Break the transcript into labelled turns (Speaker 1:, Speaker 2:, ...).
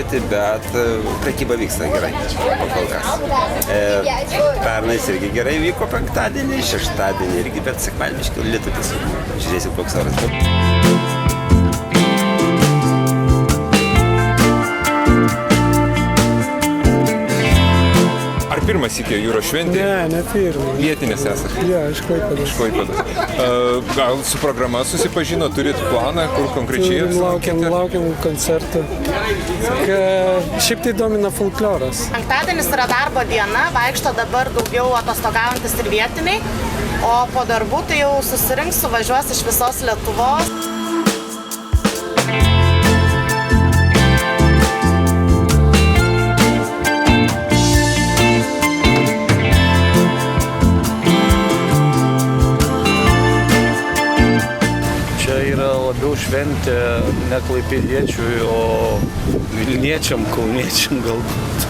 Speaker 1: atiduoti, bet prekyba vyksta gerai, kol kas. Pernais irgi gerai vyko penktadienį, šeštadienį irgi, bet sekmadienį iškilo lietutis. Žiūrėsim, koks oras.
Speaker 2: Ar pirmas iki jūros šventė?
Speaker 3: Ne pirmas.
Speaker 2: Vietinės esate?
Speaker 3: Jo, iš Klaipėdos.
Speaker 2: Iš Klaipėdos. Gal su programa susipažino, turit planą, kur konkrečiai
Speaker 3: Laukiam koncertų. Šiaip tai domina folkloras.
Speaker 4: Penktadienis yra darbo diena, vaikšto dabar daugiau atostogaujantis ir vietiniai, o po darbų tai jau susirinks, suvažiuos iš visos Lietuvos.
Speaker 5: Čia yra labiau šventė ne klaipėdiečiui, o vilniečiam, kauniečiam galbūt.